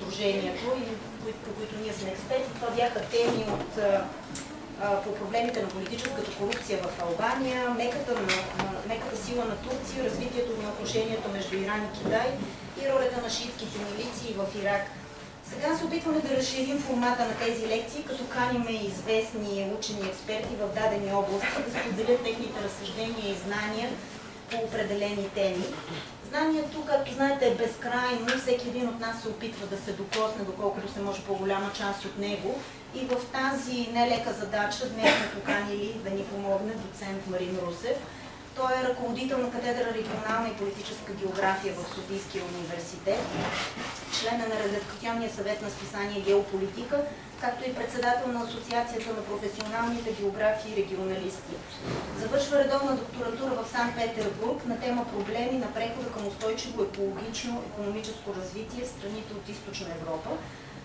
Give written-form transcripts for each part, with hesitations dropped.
Сдружението, по които ние сме експерти. Това бяха теми по проблемите на политическата корупция в Албания, меката сила на Турция, развитието на отношението между Иран и Китай и ролята на шиитските милиции в Ирак. Сега се опитваме да разширим формата на тези лекции, като каниме известни учени експерти в дадени области, да споделят техните разсъждения и знания по определени теми. Знанието, както знаете, е безкрайно. Всеки един от нас се опитва да се докосне, доколкото се може по-голяма част от него. И в тази нелека задача днес сме поканили да ни помогне доцент Марин Русев. Той е ръководител на катедра регионална и политическа география в Софийския университет, член на редакционния съвет на списание Геополитика, както и председател на Асоциацията на професионалните географи и регионалисти. Завършва редовна докторатура в Санкт-Петербург на тема проблеми на прехода към устойчиво екологично економическо развитие в страните от Източна Европа.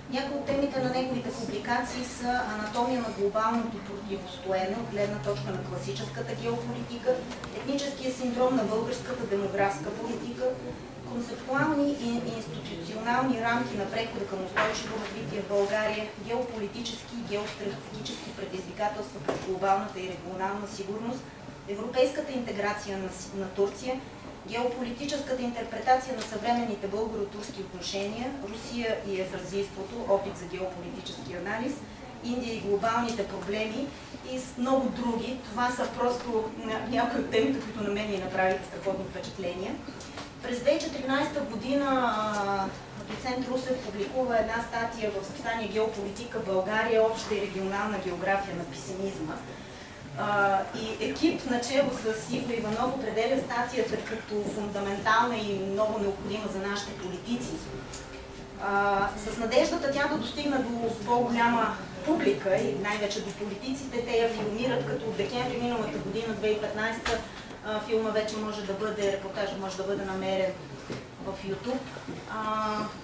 Някои от темите на неговите публикации са анатомия на глобалното противостоене от гледна точка на класическата геополитика, етническия синдром на българската демографска политика, концептуални и институционални рамки на прехода към устойчиво развитие в България, геополитически и геостратегически предизвикателства пред глобалната и регионална сигурност, европейската интеграция на Турция, геополитическата интерпретация на съвременните българо-турски отношения, Русия и евразийството, опит за геополитически анализ, Индия и глобалните проблеми и много други. Това са просто някои от темите, които на мен ми направиха страхотно впечатление. През 2014 година доцент Русев публикува една статия в списание Геополитика България, обща и регионална география на песимизма. И екип начело с Иво Иванов определя статията като фундаментална и много необходима за нашите политици. С надеждата тя да достигне до по-голяма публика и най-вече до политиците, те я филмират, като от декември миналата година, 2015, филма вече може да бъде, репортажът може да бъде намерен в YouTube.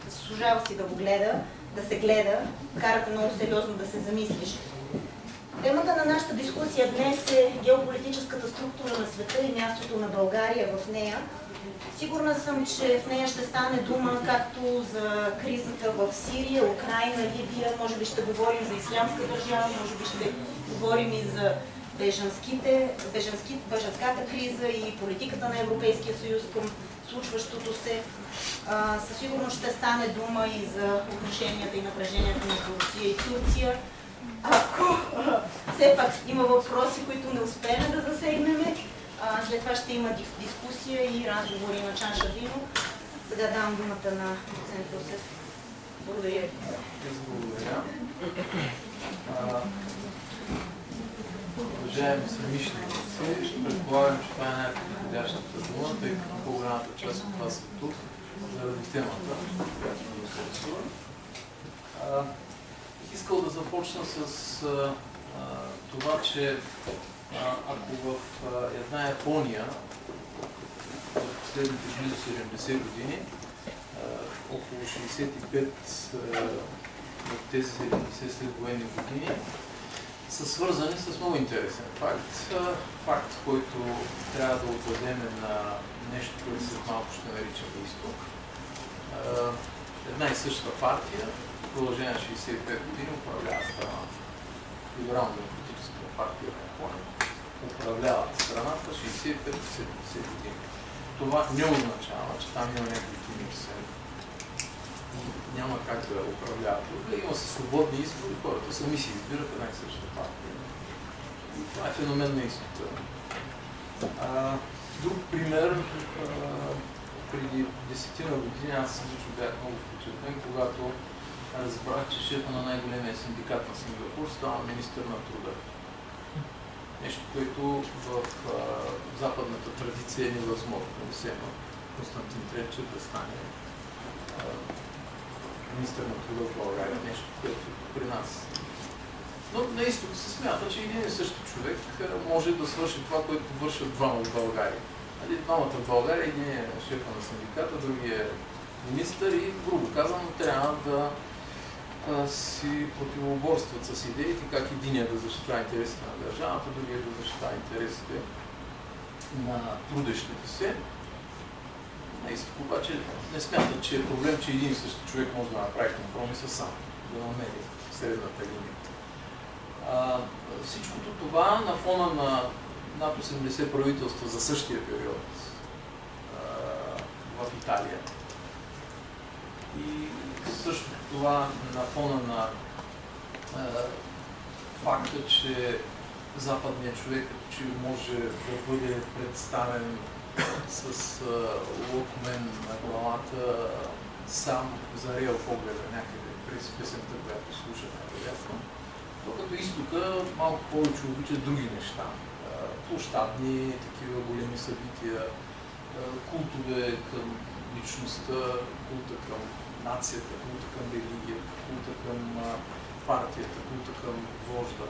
Служава си да го гледа, да се гледа, карате много сериозно да се замислиш. Темата на нашата дискусия днес е геополитическата структура на света и мястото на България в нея. Сигурна съм, че в нея ще стане дума както за кризата в Сирия, Украйна, Либия, може би ще говорим за ислямска държава, може би ще говорим и за бежанската криза и политиката на Европейския съюз към случващото се. Със сигурност ще стане дума и за отношенията и напреженията между Русия и Турция. Ако все пак има въпроси, които не успеем да засегнем, след това ще има дискусия и разговори на чаша вино. Сега давам думата на доцент Русев. Благодаря ви. Благодаря. Уважаеми съмишленици, предполагам, че това е най-подходящата дума, тъй като по-голямата част от вас е тук, заради темата, която ни интересува. Искал да започна с това, че ако в една Япония в последните близо 70 години около 65 от тези 70 следвоенни години са свързани с много интересен факт, който трябва да отдадем на нещо, което след малко ще наричаме изток. Една и съща партия в продължение на 65 години управлява страната. Либерално-демократическата партия на Япония управляват страната 65-70 години. Това не означава, че там има някакви минуси. Няма как да управляват. Има се свободни избори, хората сами си избират една и съща партия. И това е феномен на изтока. Друг пример, преди 10 години аз лично бях много впечатлен, когато разбрах, че шефа на най-големия синдикат на Сингапур става министър на труда. Нещо, което в западната традиция е невъзможно. Несема Константин Тренчев да стане министър на труда в България. Нещо, което при нас. Но на изток се смята, че един и същи човек може да свърши това, което вършат двама в България. Двамата в България, един е шефа на синдиката, другия е министър и, грубо казано, трябва да си противоборстват с идеите, как единия да защитава интересите на държавата, другия да защитава интересите на трудещите се. на изток, обаче не смятат, че е проблем, че един и същи човек може да направи компромиса сам, да намери средната линия. Всичкото това на фона на над 80 правителства за същия период в Италия. И също това на фона на факта, че западният човек че може да бъде представен с локмен на главата сам зарел погледа някъде през песента, която слушаме вероятно. Докато изтока малко повече обича други неща. Площадни, такива големи събития, култове към личността, култа към нацията, култа към религията, култа към партията, култа към вожда.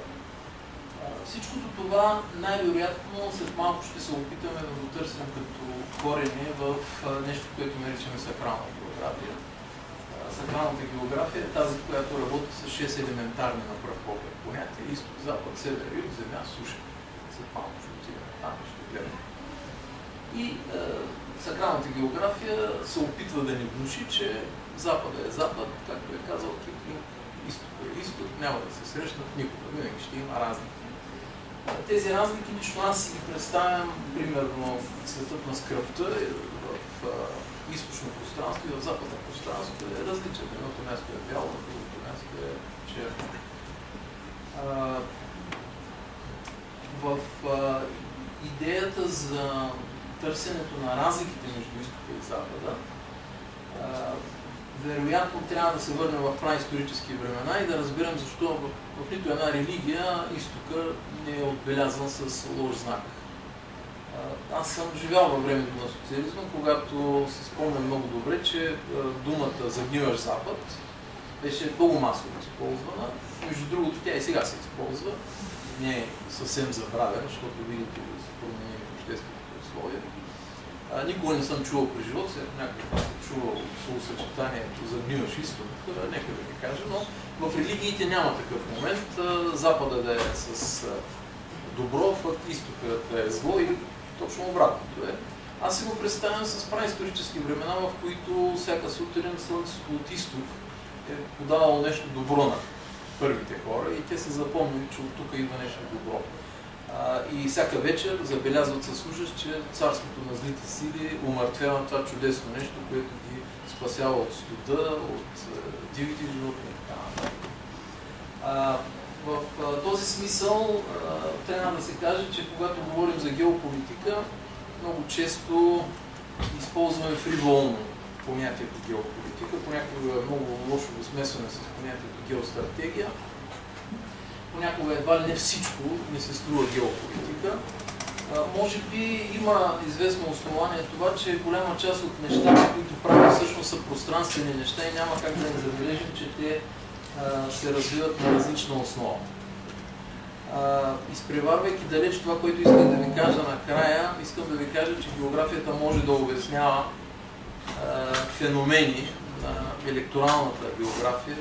Всичкото това най-вероятно след малко ще се опитаме да го търсим като корене в нещо, което наричаме сакрална география. Сакралната география е тази, която работи с 6 елементарни на пръв поглед понятия: изток, запад, север, юг, земя, суша. След малко ще отидем там и ще гледаме. И сакралната география се опитва да ни внуши, че Запада е Запад, както е казал Киплинг, изток е изток, няма да се срещнат никога, винаги ще има разлики. Тези разлики лично аз си ги представям, примерно, в светът на скръпта, в източно пространство и в западно пространство е различен. Едното място е бяло, другото място е черно. В идеята за търсенето на разликите между изтока и запада, вероятно трябва да се върнем в праисторически времена и да разберем защо в нито една религия изтока не е отбелязан с лош знак. Аз съм живял във времето на социализма, когато си спомням много добре, че думата "загниваш Запад" беше много масово използвана. Между другото, тя и сега се използва. Не е съвсем забравена, защото видите ли са променени обществените условия. Никога не съм чувал при живота си, някой път съм чувал словосъчетанието "загниваш изток", нека да ви кажа, но в религиите няма такъв момент. Запада да е с добро, пък изтокът да е зло и точно обратното е. Аз си го представям с праисторически времена, в които всяка сутрин слънцето от изток е подавало нещо добро на първите хора и те се запомнили, че от тук идва нещо добро. И всяка вечер забелязват с ужас, че царството на злите сили умъртвява това чудесно нещо, което ги спасява от студа, от дивите животни и така нататък. В този смисъл трябва да се каже, че когато говорим за геополитика, много често използваме фриволно понятието геополитика, понякога е много лошо го смесване с понятието геостратегия. Понякога едва ли не всичко не се струва геополитика. Може би има известно основание това, че голяма част от нещата, които правим, всъщност са пространствени неща и няма как да не забележим, че те се развиват на различна основа. Изпреварвайки далеч това, което искам да ви кажа накрая, искам да ви кажа, че географията може да обяснява феномени на електоралната география,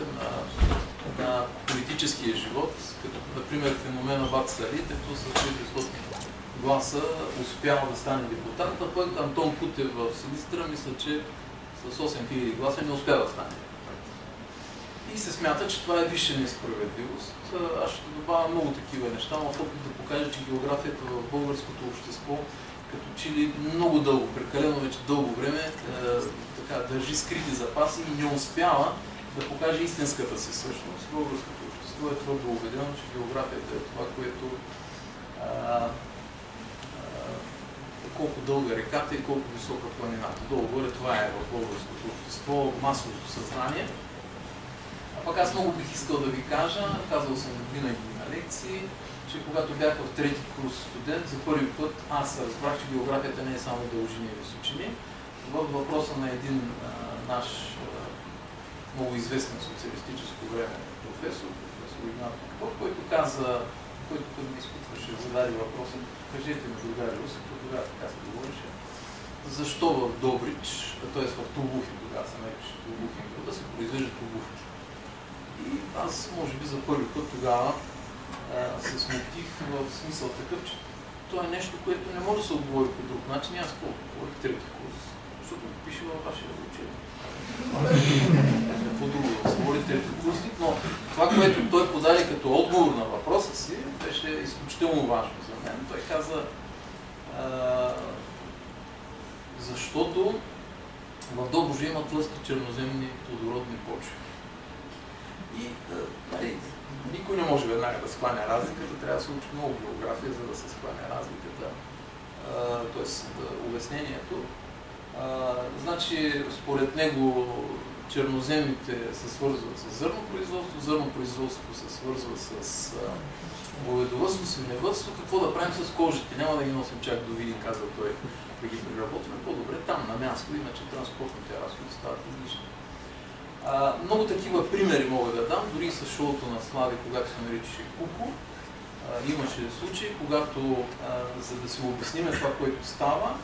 на политическия живот, като например феномена Бат Сали, като с 400 гласа успява да стане депутат, а пък Антон Кутев в Силистра, мисля, че с 8000 гласа не успя да стане. И се смята, че това е висша несправедливост. Аз ще добавя много такива неща, но в опит да покажа, че географията в българското общество като че ли много дълго, прекалено вече дълго време, държи скрити запаси и не успява да покаже истинската си същност. Българското общество е твърдо убедено, че географията е това, което колко дълга реката и колко висока планината. Долу-горе това е в българското общество, масовото съзнание. А пък аз много бих искал да ви кажа, казал съм винаги на лекции, че когато бях в трети курс студент, за първи път аз разбрах, че географията не е само дължини и височини. В въпроса на един наш много известен социалистическо време професор Игнат Попов, който каза, който като ми изпитваше, зададе въпроса: "Кажете ми, другари Руси", тогава така се говореше, защо в Добрич, т.е. в Тулбухи, тогава се нарича Тулбухи, да се произвеждат обувки. И аз, може би, за първи път тогава се смутих в смисъл такъв, че това е нещо, което не може да се отговори по друг начин. Аз колко говорих трети курс, защото го пише във вашия учебник. Какво друго да говори третокурсник, но това, което той подаде като отговор на въпроса си, беше изключително важно за мен. Той каза, защото в Добруджа има тлъсти черноземни плодородни почви. И никой не може веднага да схване разликата, трябва да се учи много география, за да се схване разликата, т.е. обяснението. Значи, според него, черноземните се свързват с зърнопроизводство, зърнопроизводството се свързва с говедовъдство, свиневъдство. Какво да правим с кожите? Няма да ги носим чак до Видин, каза той, да ги преработваме по-добре там, на място, иначе транспортните разходи стават излишни. Много такива примери мога да дам, дори с шоуто на Слави, когато се наричаше Куко. Имаше случаи, когато, за да си обясним това, което става,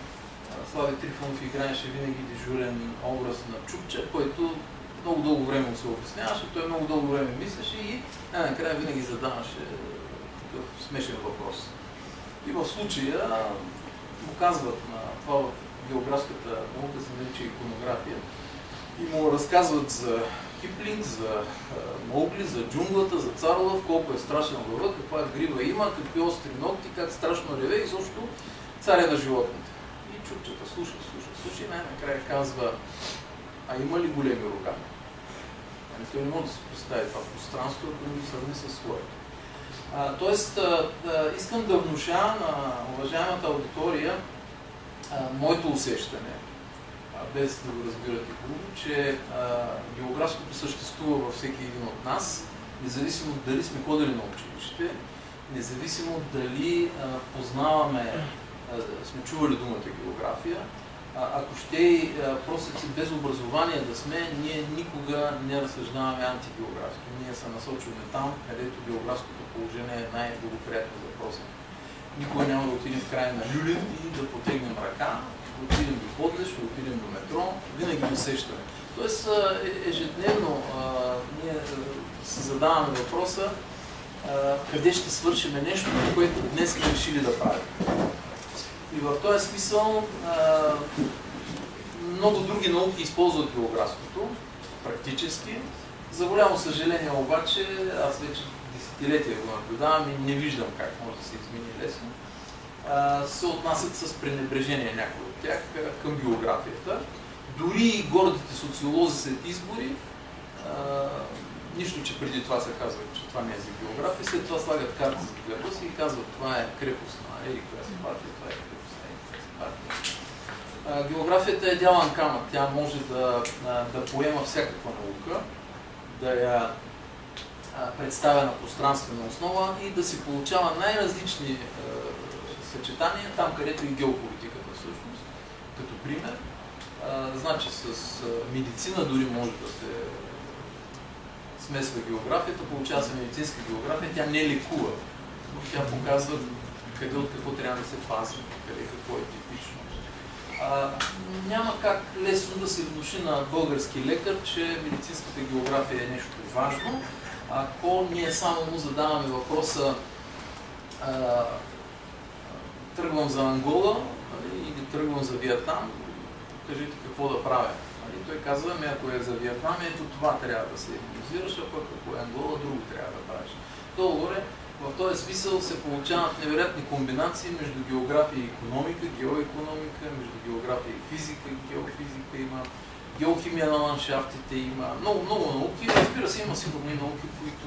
Слави Трифонов играеше винаги дежурен образ на Чукча, който много дълго време му се обясняваше, той много дълго време мислеше и накрая винаги задаваше такъв смешен въпрос. И в случая му казват на това в географската наука се нарича иконография и му разказват за Киплинг, за Маугли, за джунглата, за Царлъв, колко е страшен във лъв, каква грива има, какви остри ногти, как страшно реве и също царя на животните. И Чукчата слуша и най-накрая казва, а има ли големи рога? Той не може да се представи това пространство, ако не го сравни със своето. Тоест, искам да внуша на уважаемата аудитория моето усещане, без да го разбирате хубаво, че географското съществува във всеки един от нас, независимо дали сме ходили на училище, независимо дали познаваме, сме чували думата география, ако ще и простици без образование да сме, ние никога не разсъждаваме антигеографски. Ние се насочваме там, където географското положение е най-благоприятно за въпроса. Никога няма да отидем в края на Люлин и да потегнем ръка, да отидем до Подлез, да отидем до метро, винаги усещаме. Тоест, ежедневно ние се задаваме въпроса къде ще свършим нещо, което днес сме решили да правим. И в този смисъл много други науки използват географското, практически. За голямо съжаление обаче, аз вече десетилетия го наблюдавам и не виждам как може да се измени лесно, се отнасят с пренебрежение някои от тях към географията. Дори и гордите социолози след избори, нищо, че преди това се казва, че това не е за география, след това слагат карта за гърба си и казват, това е крепост на коя си партия, това е крепост на коя си партия. Географията е дялан камък, тя може да поема всякаква наука, да я представя на пространствена основа и да се получава най-различни съчетания, там където и геополитиката всъщност, като пример. Значи с медицина дори може да се смесва географията, получава се медицинска география, тя не лекува, но тя показва къде от какво трябва да се пази, къде какво е типично. Няма как лесно да се внуши на български лекар, че медицинската география е нещо важно, ако ние само му задаваме въпроса тръгвам за Ангола или тръгвам за Виетнам, кажете какво да правя. Той казва, ако е за Виетнам, ето това трябва да се имунизираш, а пък ако е Ангола, друго трябва да правиш. Долу-горе, в този смисъл се получават невероятни комбинации между география и икономика, геоекономика, между география и физика, геофизика има, геохимия на ландшафтите има, много науки. Разбира се, има сигурно и науки, които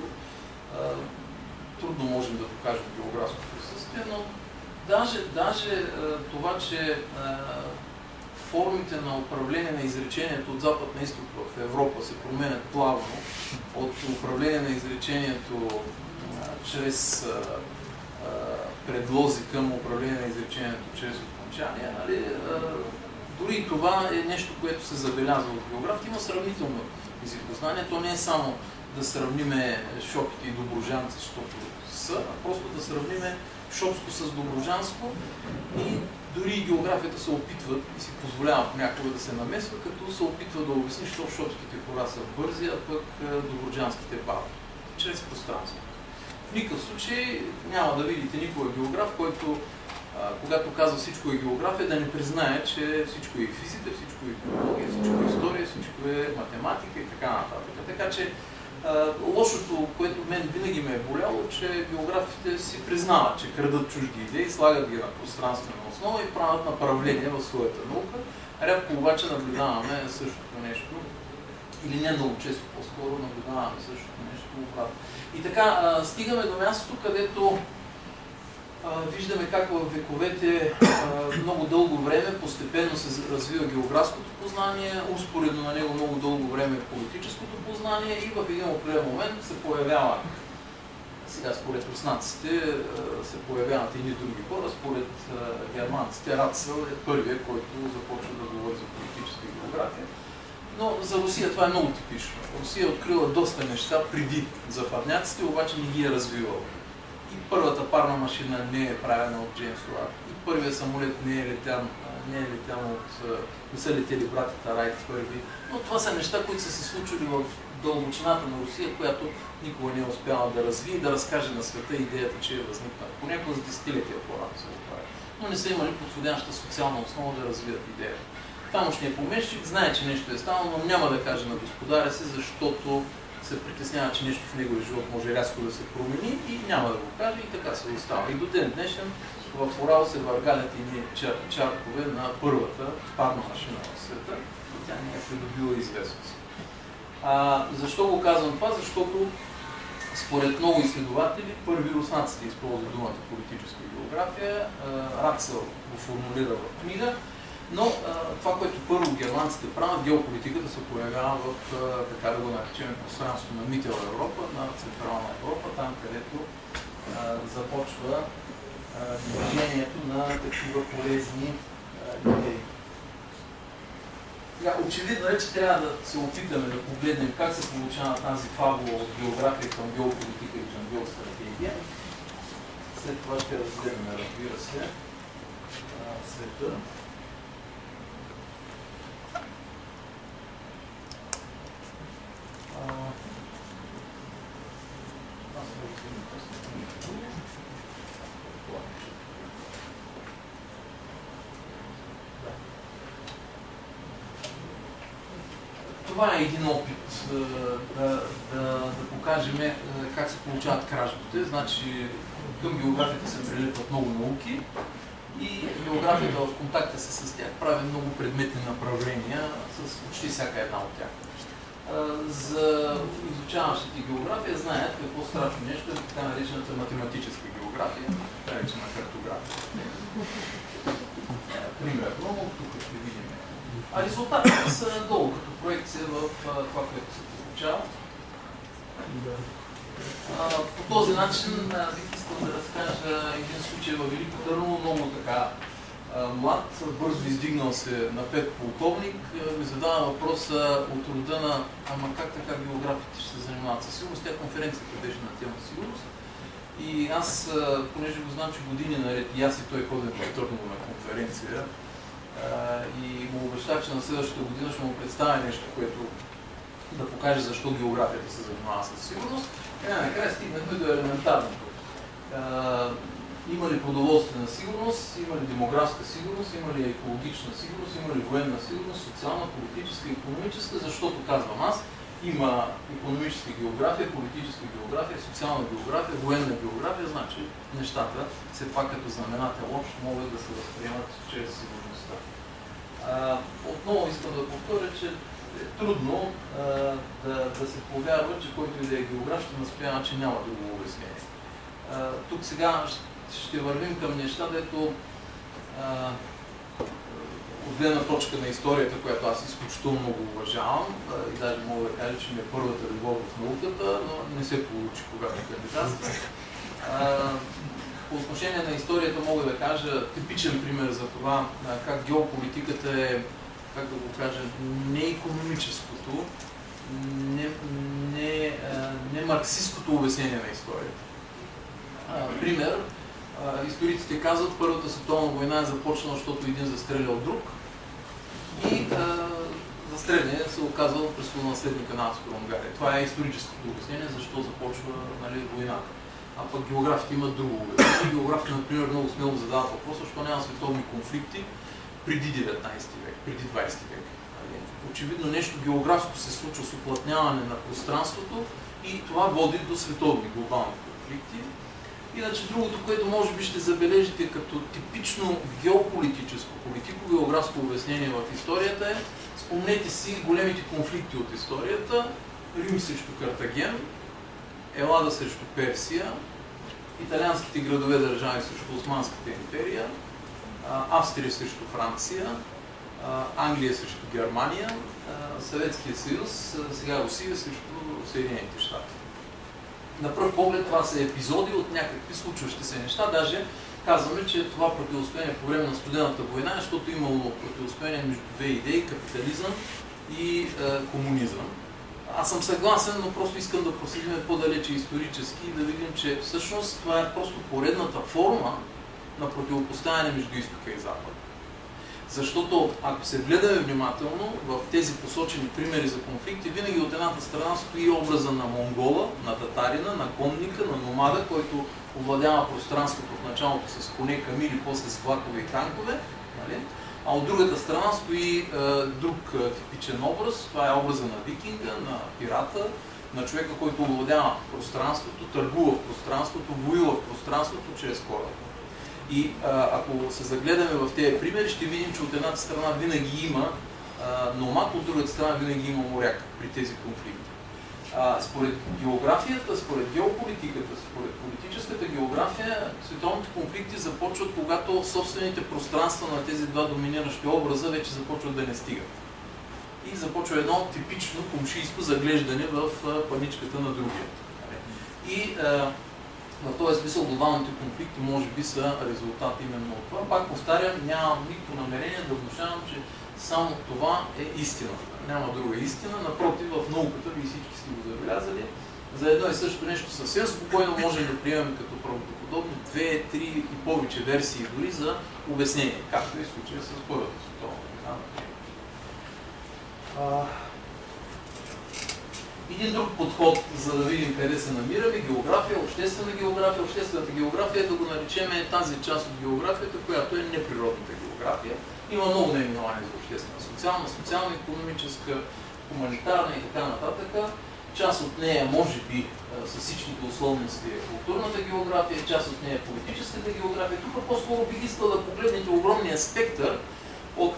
трудно можем да покажем географско присъствие, но даже това, че формите на управление на изречението от запад на изток в Европа се променят плавно от управление на изречението чрез предлози към управление на изречението чрез окончания. Дори и това е нещо, което се забелязва от географията. Има сравнително езикознание. То не е само да сравниме Шопите и Добруджанци, защото са, а просто да сравниме Шопско с Добруджанско и дори и географията се опитват и си позволява понякога да се намесва, като се опитва да обясни, защото шопските хора са бързи, а пък добруджанските бавни. Чрез пространство. В никакъв случай няма да видите никога географ, който когато казва всичко е география, да не признае, че всичко е физика, всичко е биология, всичко е история, всичко е математика и така нататък. Така че лошото, което мен винаги ме е боляло, че географите си признават, че крадат чужди идеи, слагат ги на пространствена основа и правят направление в своята наука. Рядко обаче наблюдаваме същото нещо, или не много често по-скоро наблюдаваме същото нещо обратно. И така, стигаме до мястото, където виждаме как в вековете много дълго време постепенно се развива географското познание, успоредно на него много дълго време политическото познание и в един определен момент се появява, сега според руснаците се появяват едни други хора, според германците Рацел е първият, който започва да говори за политическа география. Но за Русия това е много типично. Русия е открила доста неща преди западняците, обаче не ги е развивала. И първата парна машина не е правена от Джеймс Уайт. И първият самолет не са летели братята Райт първи. Но това са неща, които са се случили в дълбочината на Русия, която никога не е успяла да развие и да разкаже на света идеята, че е възникнала. Понякога за десетилетия по-рано се го прави. Но не са имали подходяща социална основа да развият идеята. Тамошният помещик знае, че нещо е станало, но няма да каже на господаря си, защото се притеснява, че нещо в неговия живот може рязко да се промени и няма да го каже и така се остава. И до ден днешен в Урал се въргалят едни чаркове на първата парна машина в света и тя не е придобила известност. Защо го казвам това? Защото според много изследователи, първи руснаците използват думата политическа география, Рацел го формулира в книга, но това, което първо германците правят, геополитиката се появява в, така да го наречем, пространството на Мител Европа, на Централна Европа, там където започва движението на такива полезни идеи. Очевидно е, че трябва да се опитаме да погледнем как се получава тази фабула от география към геополитика и към геостратегия. След това ще разгледаме, разбира се, света. Това е един опит да покажем как се получават кражбите. Значи към географията се прилепват много науки и географията в контакта с тях прави много предметни направления с почти всяка една от тях. За изучаващите география знаят какво страшно нещо е така наречената математическа география, наречена картография. Примерно, тук ще видим. А резултатите са долу като проекция в това, което се получава. По този начин бих искал да разкажа един случай във Велико Търново, много така млад, бързо издигнал се на 5 полковник, ми задава въпроса от рода на ама как така географите ще се занимават със сигурност. Тя конференцията беше на тема сигурност. И аз, понеже го знам, че години наред и аз и той ходим в Търново на конференция и му обещах, че на следващата година ще му представя нещо, което да покаже защо географията се занимава със сигурност. И накрая стигнахме до елементарното. Има ли продоволствена сигурност, има ли демографска сигурност, има ли екологична сигурност, има ли военна сигурност, социална, политическа, икономическа, защото казвам аз, има икономическа география, политическа география, социална география, военна география, значи нещата, все пак като знаменател общ, могат да се възприемат чрез сигурността. Отново искам да повторя, че е трудно да се повярва, че който и да е географ ще настоява, че няма друго обяснение. Тук сега ще вървим към неща, дето от гледна точка на историята, която аз изключително много уважавам и даже мога да кажа, че ми е първата любов в науката, но не се получи когато кандидатствах. По отношение на историята мога да кажа типичен пример за това как геополитиката е, как да го кажа, не икономическото, не марксистското обяснение на историята. Пример, историците казват, Първата световна война е започнала, защото един застрелял друг и застрелянето се оказва престолонаследника на Австро-Унгария. Това е историческото обяснение, защо започва войната. а пък географите имат друго. Географите, например, много смело задават въпроса, защо няма световни конфликти преди 19 век, преди 20 век. Очевидно нещо географско се случва с уплътняване на пространството и това води до световни глобални конфликти. Иначе другото, което може би ще забележите като типично геополитическо, политико-географско обяснение в историята е, спомнете си големите конфликти от историята, Рим срещу Картаген, Елада срещу Персия, италианските градове държави срещу Османската империя, Австрия срещу Франция, Англия срещу Германия, Съветския съюз, сега Русия срещу Съединените щати. На пръв поглед това са епизоди от някакви случващи се неща. Даже казваме, че това противостояние по време на Студената война, защото имало противостояние между две идеи, капитализъм и комунизъм. Аз съм съгласен, но просто искам да проследим по-далече исторически и да видим, че всъщност това е просто поредната форма на противопоставяне между изтока и запада. Защото ако се гледаме внимателно в тези посочени примери за конфликти, винаги от едната страна стои образа на монгола, на татарина, на конника, на номада, който овладява пространството в началото с коне, камили, после с влакове и танкове. Нали? А от другата страна стои друг типичен образ, това е образа на викинга, на пирата, на човека, който овладява пространството, търгува в пространството, воюва в пространството чрез кораба. И ако се загледаме в тези примери, ще видим, че от едната страна винаги има номад, от другата страна винаги има моряк при тези конфликти. Според географията, според геополитиката, според политическата география, световните конфликти започват, когато собствените пространства на тези два доминиращи образа вече започват да не стигат. И започва едно типично комшийско заглеждане в паничката на другия. И в този смисъл глобалните конфликти може би са резултат именно от това. Пак повтарям, нямам никакво намерение да внушавам, че само това е истина. Няма друга истина. Напротив, в науката, вие всички сте го забелязали, за едно и също нещо съвсем спокойно можем да приемем като правдоподобни 2, 3 и повече версии дори за обяснение, както е случая с Първата световна война. Един друг подход, за да видим къде се намираме, география, обществена география. Обществената география, да го наречем, е тази част от географията, която е неприродната география. Има много наименования за обществена, социална, социално-икономическа, хуманитарна и така нататък. Част от нея, може би, с всичките условности е културната география, част от нея е политическата география. Тук по-скоро бих искал да погледнете огромния спектър от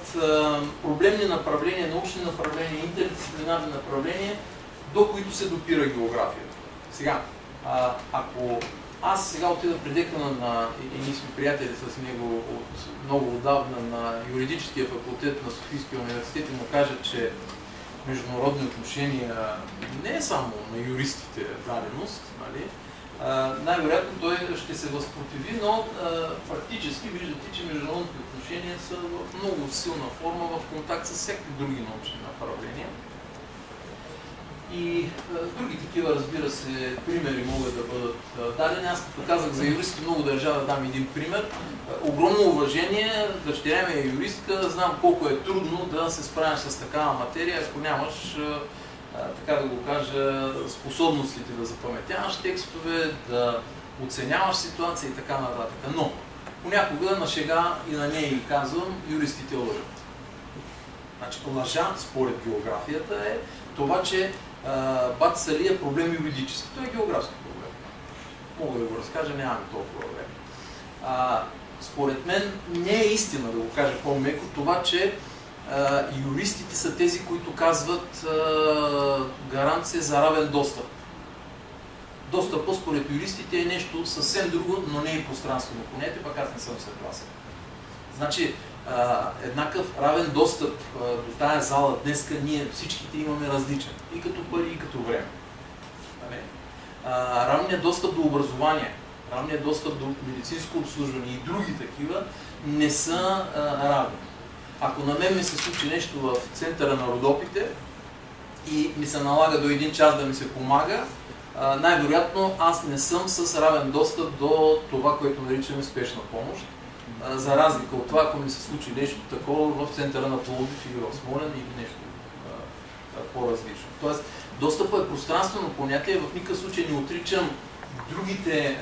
проблемни направления, научни направления, интердисциплинарни направления, до които се допира географията. Сега, ако аз сега отида при декана на, и ние сме приятели с него от много отдавна на юридическия факултет на Софийския университет и му кажа, че международни отношения не е само на юристите даденост, нали? Най-вероятно той ще се възпротиви, но практически виждате, че международните отношения са в много силна форма в контакт с всякакви други научни направления. И други такива, разбира се, примери могат да бъдат дадени. Аз като казах за юристи, много държа да дам един пример. Огромно уважение, дъщеря ми е юристка, знам колко е трудно да се справиш с такава материя, ако нямаш, така да го кажа, способностите да запаметяваш текстове, да оценяваш ситуация и така нататък. Но понякога на шега и на нея и казвам, юристите лъжат. Значи, лъжа, според географията, е това, че Бат Сали е проблем юридически. Той е географски проблем. Мога да го разкажа, нямаме толкова време. Според мен не е истина, да го кажа по-меко, това, че юристите са тези, които казват гаранция за равен достъп. Достъпът според юристите е нещо съвсем друго, но не и пространствено понятие, пък аз не съм съгласен. Значи, еднакъв равен достъп до тая зала днеска ние всичките имаме различен. И като пари, и като време. Равният достъп до образование, равният достъп до медицинско обслужване и други такива не са равни. Ако на мен ми се случи нещо в центъра на Родопите и ми се налага до един час да ми се помага, най-вероятно аз не съм с равен достъп до това, което наричаме спешна помощ. За разлика от това, ако ми се случи нещо такова в центъра на Пловдив или в Смолян или нещо по-различно. Тоест, достъпът е пространствено понятие, в никакъв случай не отричам другите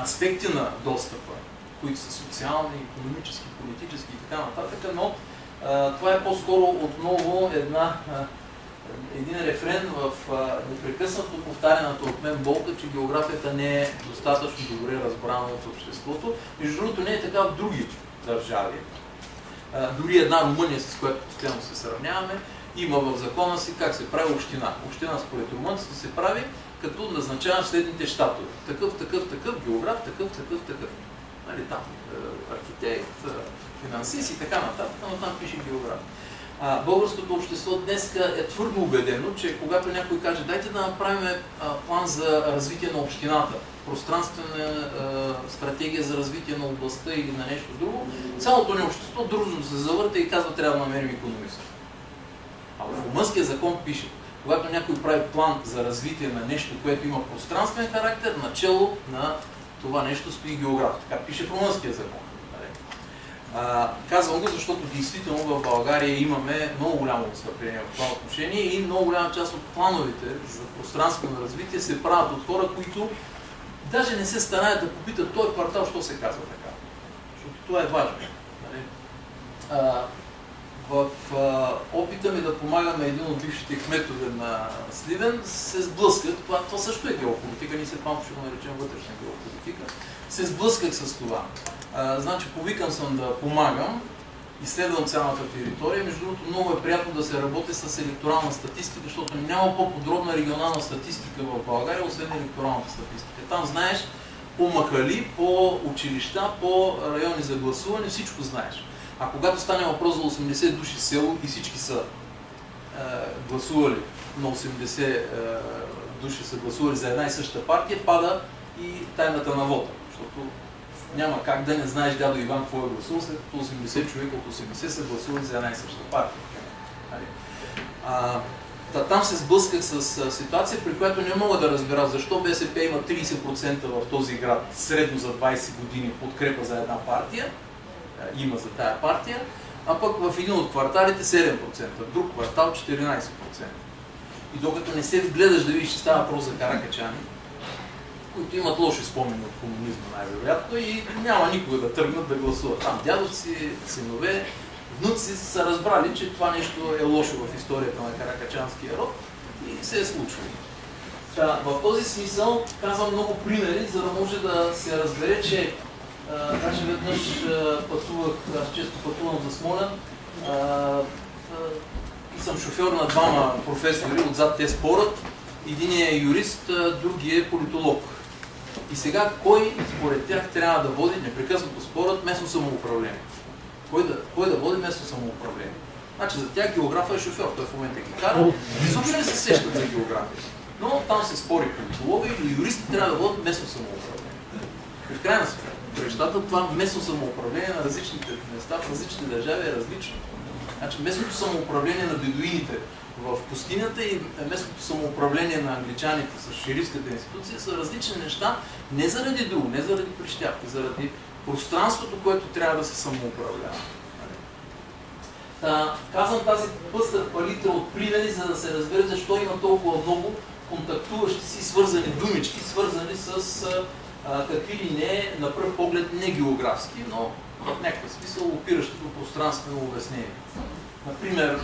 аспекти на достъпа, които са социални, икономически, политически и така нататък, но това е по-скоро отново един рефрен в непрекъснато повтаряната от мен болка, че географията не е достатъчно добре разбрана от обществото. Между другото не е така в други държави. Дори една Румъния, с която постоянно се сравняваме, има в закона си как се прави община. Община според румънците се прави като назначаваш следните щатове. Такъв, географ, такъв. Нали, там архитект, финансист и така нататък, но там пише географ. Българското общество днес е твърдо убедено, че когато някой каже дайте да направим план за развитие на общината, пространствена стратегия за развитие на областта или на нещо друго, цялото ни общество дружно се завърта и казва трябва да намерим икономист. А в румънския закон пише, когато някой прави план за развитие на нещо, което има пространствен характер, начело на това нещо стои географ. Така пише в румънския закон. Казвам го, защото действително в България имаме много голямо отстъпление в това отношение и много голяма част от плановете за пространствено развитие се правят от хора, които даже не се стараят да попитат този квартал, що се казва така. Защото това е важно. В опита ми да помагаме един от бившите кметове на Сливен се сблъсках, това също е геополитика, ние се малко ще го наречем вътрешна геополитика, се сблъсках с това. Значи повикан съм да помагам, изследвам цялата територия, между другото много е приятно да се работи с електорална статистика, защото няма по-подробна регионална статистика в България, освен електоралната статистика. Там знаеш по махали, по училища, по райони за гласуване, всичко знаеш. А когато стане въпрос за 80 души село и всички са гласували, на 80 души са гласували за една и съща партия, пада и тайната на вода. Защото няма как да не знаеш дядо Иван какво е гласувал, след като 80 човека от 80 са гласували за една и съща партия. Там се сблъсках с ситуация, при която не мога да разбера защо БСП има 30% в този град, средно за 20 години подкрепа за една партия, има за тая партия, а пък в един от кварталите 7%, в друг квартал 14%. И докато не се вгледаш да видиш, че става въпрос за каракачани, които имат лоши спомени от комунизма най-вероятно и няма никога да тръгнат да гласуват. Там дядовци, синове, внуци са разбрали, че това нещо е лошо в историята на каракачанския род и се е случило. В този смисъл казвам много примери, за да може да се разбере, че даже веднъж пътувах, аз често пътувам за Смолян и съм шофьор на двама професори, отзад те спорят. Единият е юрист, другият е политолог. И сега кой според тях трябва да води, непрекъснато спорят, местно самоуправление? Кой да води местно самоуправление? Значи за тях географа е шофьор, той в момента ги кара, изобщо не се сещат за география. Но там се спори политолога или юристи трябва да водят местно самоуправление. И в крайна сметка, това местно самоуправление на различните места в различните държави е различно. Значи местното самоуправление на бедуините в пустинята и местното самоуправление на англичаните с шерифската институция са различни неща, не заради друго, не заради прищявки, заради пространството, което трябва да се самоуправлява. Казвам тази пъстър палитра от примери, за да се разбере защо има толкова много контактуващи си, свързани думички, свързани с какви ли не, на пръв поглед не географски, но в някакъв смисъл опиращи до пространствено обяснение. Например,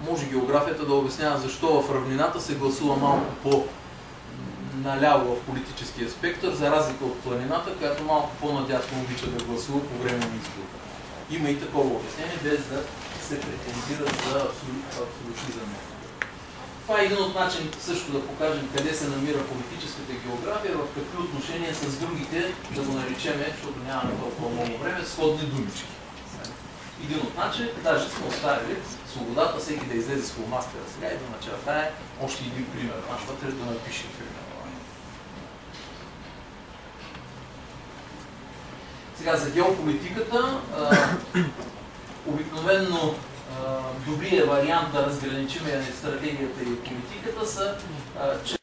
може географията да обяснява защо в равнината се гласува малко по-наляво в политическия спектър, за разлика от планината, която малко по-надясно обича да гласува по време на избора. Има и такова обяснение, без да се претендира за абсолютизъм. Това е един от начините също да покажем къде се намира политическата география, в какви отношения с другите, да го наричаме, защото нямаме толкова много време, сходни думички. Един от начин, даже сме оставили свободата всеки да излезе с фломастера сега и да начертае още един пример. Наш вътре да напише пример. Сега за геополитиката, обикновено добрият вариант да разграничим стратегията и политиката са, че